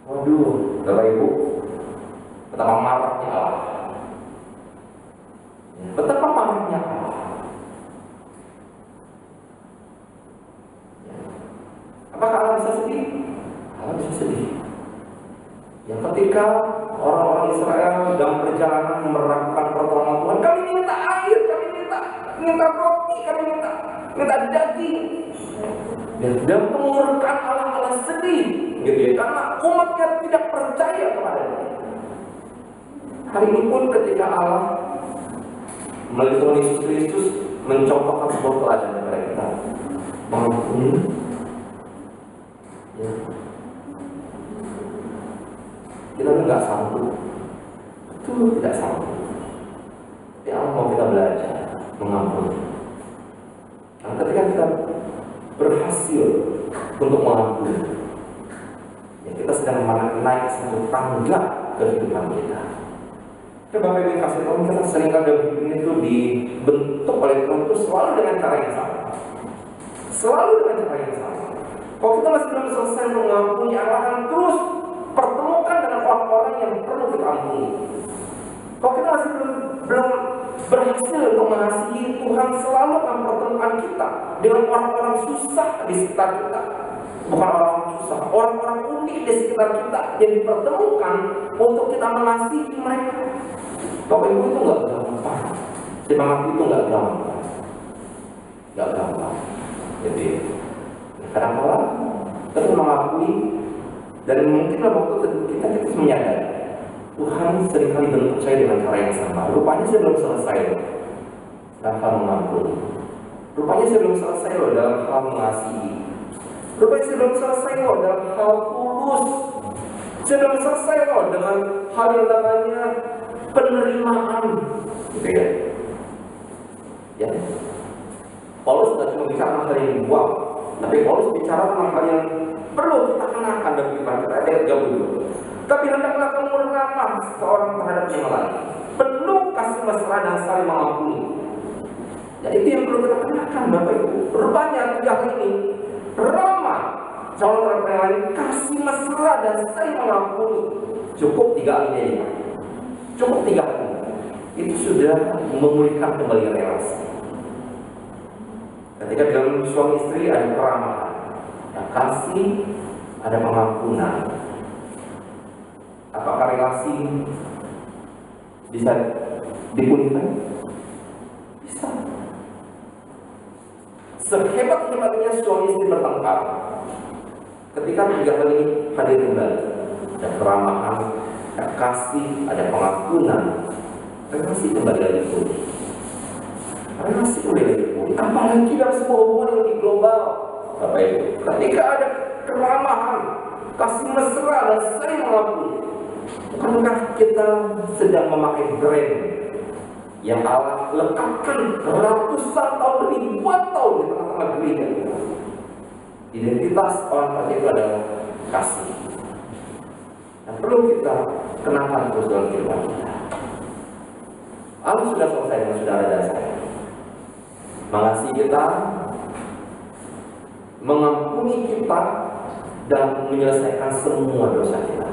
Waduh, Bapak Ibu, betapa marahnya Allah. Betapa marahnya Allah. Apakah Allah bisa sedih? Allah bisa sedih. Yang ketika orang-orang Israel dalam perjalanan meragukan pertolongan Tuhan, kami minta air, kami minta roti, kami minta daging. Dan kemurukan Allah sedih, gitu ya, karena umatnya tidak percaya kepada Dia. Hari ini pun ketika Allah melalui Tuhan Yesus Kristus mencontohkan sebuah teladan kepada kita, mengampuni, ya. Kita nggak sanggup, itu tidak sanggup. Tapi Allah mau kita belajar mengampuni. Nah, ketika kita berhasil untuk mengampuni, ya kita sedang naik satu tangga kehidupan kita. Bapak Ibu kasih tahu, kita seringkali dalam hidup ini itu dibentuk oleh Tuhan itu selalu dengan cara yang sama. Selalu dengan cara yang sama. Kalau kita masih belum selesai mengampuni, Allah akan terus pertemukan dengan orang-orang yang perlu kita ampuni. Kalau kita masih belum berhasil untuk mengasihi, Tuhan selalu akan pertemukan kita dengan orang-orang susah di sekitar kita. Bukan orang susah, orang-orang unik di sekitar kita yang dipertemukan untuk kita mengasihi mereka. Bapak Ibu, itu nggak gampang. Semangat itu nggak gampang. Nggak gampang. Jadi kadang-kadang kita mengakui, dan mungkinlah waktu kita menyadari Tuhan seringkali bentuk saya dengan cara yang sama. Rupanya saya belum selesai dalam hal mengampuni. Rupanya saya belum selesai loh dalam hal mengasihi. Rupanya saya belum selesai loh dalam hal tulus. Saya belum selesai loh dengan hal yang namanya penerimaan, gitu ya. Ya. Paulus tidak cuma bicara hal yang dibuang, tapi Paulus bicara tentang hal yang perlu kita kenakan dalam kehidupan kita. Ayat 32. Tapi hendaklah kamu ramah seorang terhadap yang lain, penuh kasih mesra dan saling mengampuni. Ya, itu yang perlu kita kenakan, Bapak Ibu. Rupanya tiga ini ramah seorang terhadap yang lain, kasih mesra dan saling mengampuni. Cukup 3 alinya ini. Cukup 3 alinya. Itu sudah memulihkan kembali relasi. Ketika dalam suami istri ada keramahan, ada kasih, ada pengampunan. Apakah relasi bisa dipulihkan? Bisa. Sehebat-hebatnya suami istri bertengkar, ketika 3 hal ini hadir kembali, ada keramahan, ada kasih, ada pengampunan, relasi kembali lagi pulih. Relasi kembali lagi pulih. Apalagi dalam sebuah hubungan yang lebih global, Bapak Ibu. Ketika ada keramahan, kasih mesra dan saling mengampuni, bukankah kita sedang memakai brand yang Allah lekatkan ratusan tahun, ribuan tahun di tengah-tengah gereja kita? Identitas orang percaya itu adalah kasih. Dan perlu kita kenakan terus dalam kehidupan kita. Allah sudah selesai dengan saudara dan saya. Mengasihi kita, mengampuni kita, dan menyelesaikan semua dosa kita.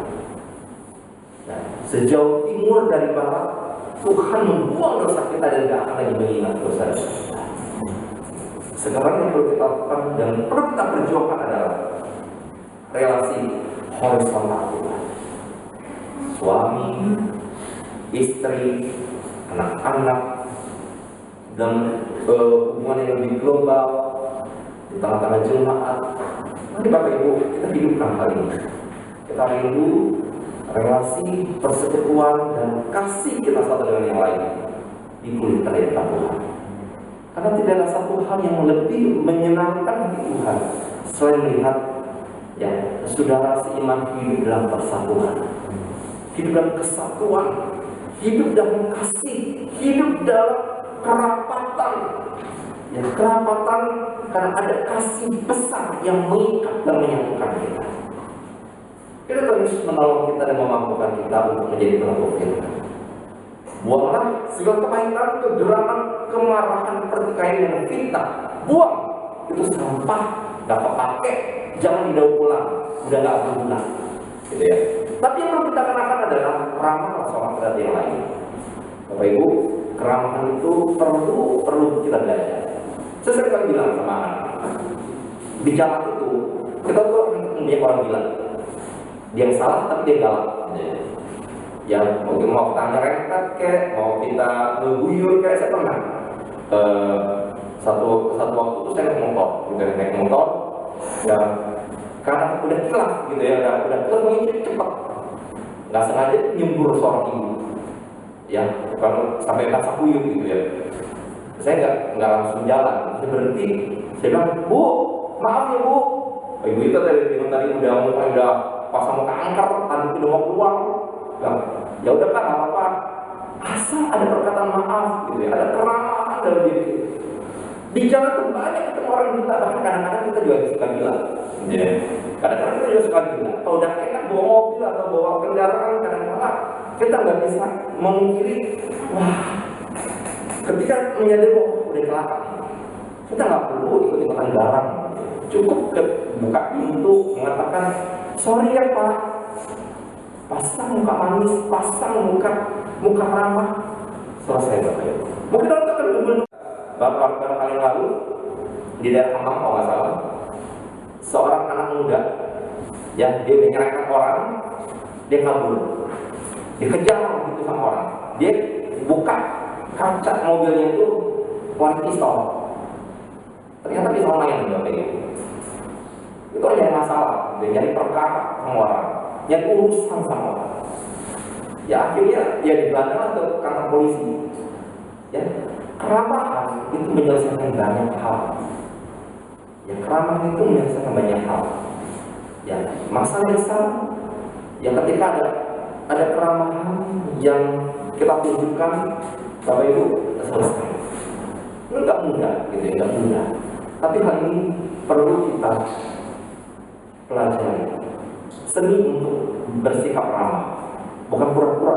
Nah, sejauh timur dari barat, Tuhan membuang dosa kita dan tidak akan lagi mengingat dosa kita. Sekarang yang perlu kita lakukan dan perlu kita perjuangkan adalah relasi horizontal Tuhan. Suami, istri, anak-anak, dan hubungan yang lebih global di tengah-tengah jemaat. Mari Bapak Ibu, kita hidupkan hal ini. Kita rindu relasi, persekutuan, dan kasih kita satu dengan yang lain dipulihkan dari Tuhan. Karena tidak ada satu hal yang lebih menyenangkan hati Tuhan selain melihat ya saudara seiman hidup dalam persatuan, hidup dalam kesatuan, hidup dalam kasih, hidup dalam kerapatan. Ya, kerapatan karena ada kasih besar yang mengikat dan menyatukan kita. Kita terus menolong kita dan memampukan kita untuk menjadi pelaku firman. Buanglah segala kepahitan, kegeraman, kemarahan, pertikaian dan fitnah. Buang itu sampah, gak pakai, jangan didaur ulang, udah gak berguna, gitu ya. Tapi yang perlu kita kenakan adalah ramah seorang terhadap yang lain. Bapak Ibu, keramahan itu perlu kita belajar. Saya sering kali bilang sama anak, bicara itu kita tuh punya orang bilang dia yang salah tapi dia galak. Ya mungkin mau kita nyerempet kayak, mau kita ngeguyur kayak. Saya pernah satu waktu itu saya naik motor, ya karena udah kilaf gitu ya, udah kilaf menginjak cepat, nggak sengaja nyembur seorang ibu, ya kalau sampai rasa kuyup gitu ya. Saya nggak langsung jalan, saya berhenti, saya bilang, Bu, maaf ya Bu, ibu itu tadi udah pasang kanker, tadi udah mau keluar. Ya udah kan, nggak apa-apa. Asal ada perkataan maaf, gitu ya, ada keramahan dalam diri. Di jalan tuh banyak ketemu orang kita, bahkan kadang-kadang kita juga suka bilang. Ya. Kadang-kadang kita juga suka bilang. Kalau udah enak bawa mobil atau bawa kendaraan, kadang-kadang kita nggak bisa memungkiri. Wah, ketika menyadari udah celaka, kita nggak perlu ikut-ikutan garang. Cukup buka pintu, mengatakan, sorry ya Pak. Pasang muka manis, pasang muka ramah, selesai Bapak Ibu. Mungkin kita akan beberapa kali lalu di daerah Kemang kalau nggak salah, seorang anak muda, ya dia menyerahkan orang, dia kabur, dikejar gitu sama orang, dia buka kaca mobilnya itu warna pistol, ternyata pistol main Bapak Ibu. Itu ada masalah, dia nyari perkara sama orang. Yang urusan sama orang. Ya akhirnya dia digelandang ke kantor polisi. Ya, keramahan itu menyelesaikan banyak hal. Ya, keramahan itu menyelesaikan banyak hal. Ya, masalah besar. Ya, ketika ada keramahan yang kita tunjukkan, Bapak Ibu selesai. Itu nggak mudah, gitu ya, nggak mudah. Tapi hal ini perlu kita pelajari. Seni untuk bersikap ramah, bukan pura-pura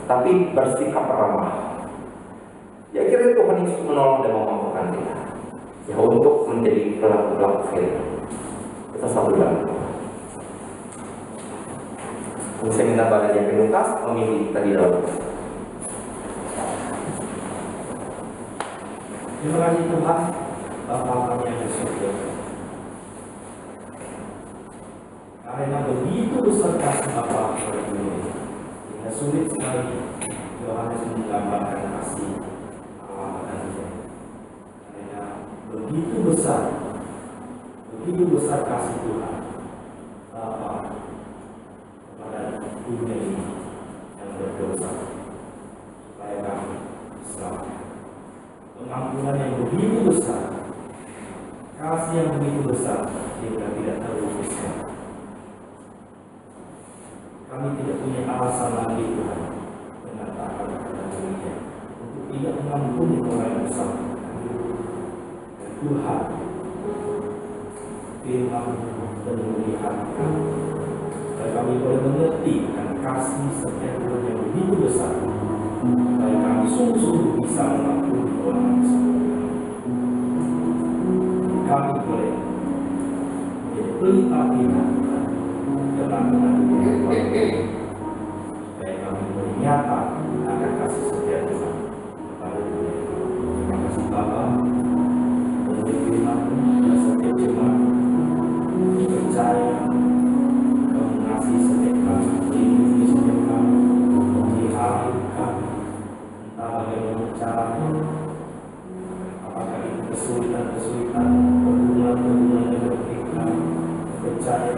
tapi bersikap ramah. Ya kira Tuhan Yesus menolong dan memampukan kita ya untuk menjadi pelaku-pelaku firman. Kita satu dalam doa. Saya minta Bapak Yakin Lukas memimpin tadi dalam. Terima kasih Tuhan, Bapa kami yang di surga. Karena begitu besar kasih Bapa kepada dunia, sehingga sulit sekali Yohanes menggambarkan kasih Allah dan Dia. Karena begitu besar kasih Tuhan Bapa kepada dunia ini yang berdosa, supaya kami selamat. Pengampunan yang begitu besar, kasih yang begitu besar, sehingga tidak terlukiskan. Kami tidak punya alasan lagi Tuhan mengatakan kepada dunia untuk tidak mengampuni orang yang bersalah. Dan Tuhan firman dan melihat kami, dan kami boleh mengerti dan kasih setiap Tuhan yang begitu besar supaya kami sungguh-sungguh bisa mengampuni doa kami semua. Kami boleh menjadi pelita iman dalam menghadapi supaya kami boleh nyata akan kasih setia Tuhan kepada dunia. Terima kasih Bapa untuk firman-Mu dan setiap jemaat percaya Kau mengasihi setiap kami, melindungi setiap kami, memelihara kami, entah bagaimana caranya, apakah itu kesulitan-kesulitan, hubungan-hubungan yang berbeda, percaya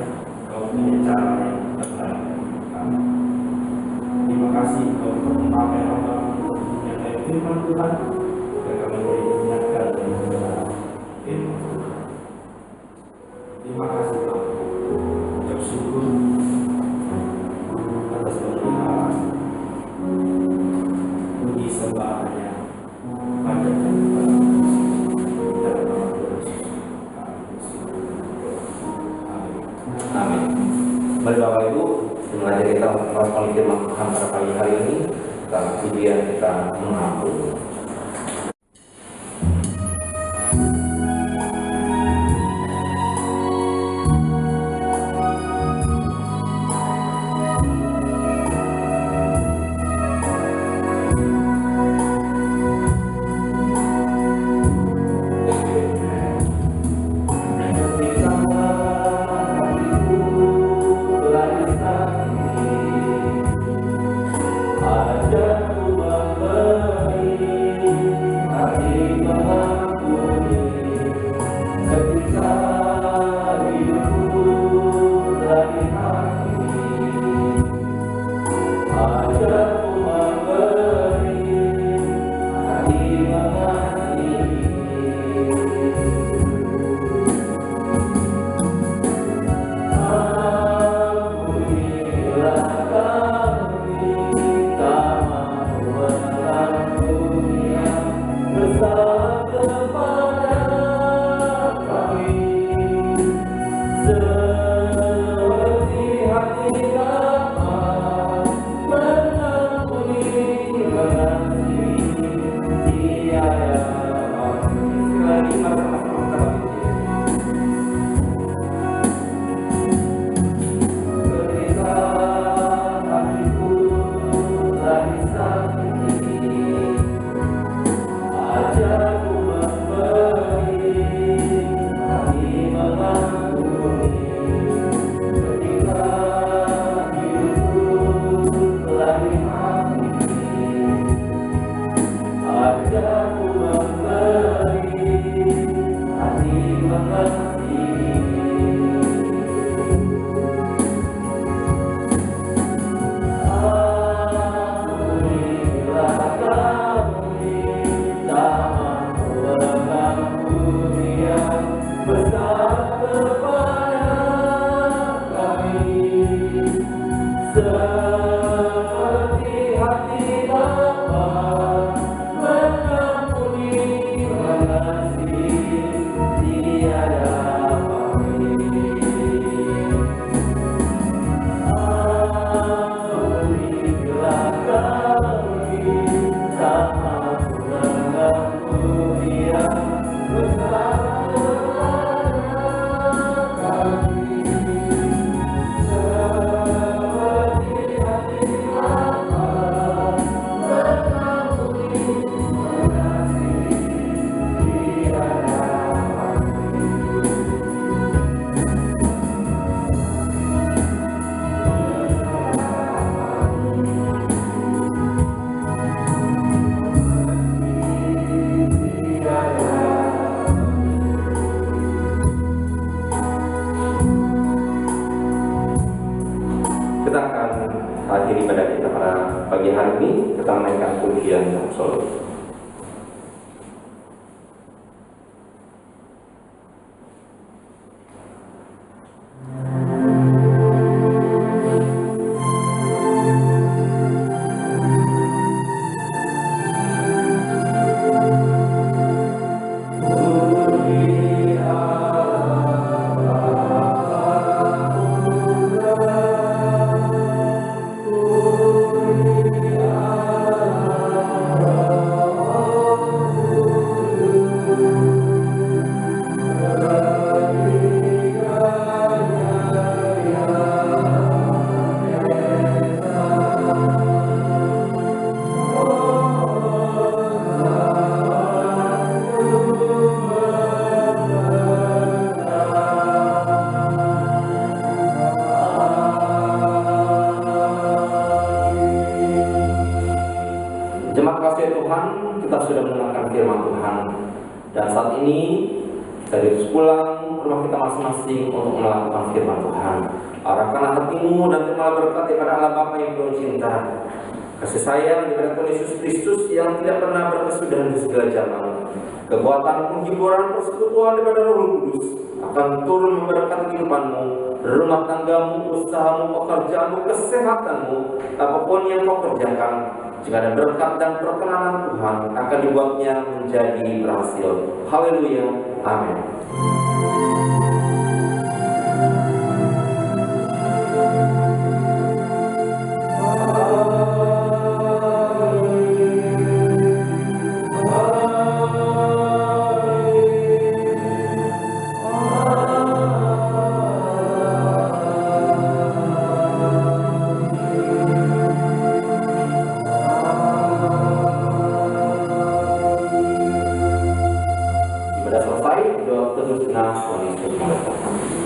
Kau punya cara yang terbaik untuk kami. Terima kasih Kau untuk memakai hamba untuk menyatakan firman Tuhan, agar kami boleh mengingatkan dan mendengar firman Tuhan. Terima kasih Bapa. Ucap syukur atas pemeliharaan, puji sembah hanya panjatkan kepada dalam nama Tuhan Yesus. Amin. Amin. Mari Bapak Ibu, mengajak kita melakukan firman Tuhan pada pagi hari ini, kemudian kita mengaku. Pagi hari ini kita menaikkan pujian yang solo. Amin. mendengarkan firman Tuhan. Dan saat ini kita harus pulang ke rumah kita masing-masing untuk melakukan firman Tuhan. Arahkanlah hatimu dan terimalah berkat daripada Allah Bapa yang penuh cinta, kasih sayang daripada Tuhan Yesus Kristus yang tidak pernah berkesudahan di segala zaman. Kekuatan penghiburan persekutuan daripada Roh Kudus akan turun memberkati kehidupanmu, rumah tanggamu, usahamu, pekerjaanmu, kesehatanmu, apapun yang kau kerjakan. Jika ada berkat dan perkenanan Tuhan, akan dibuatnya menjadi berhasil. Haleluya. Amin. Ibadah selesai, doa terus Tuhan Yesus memberkati.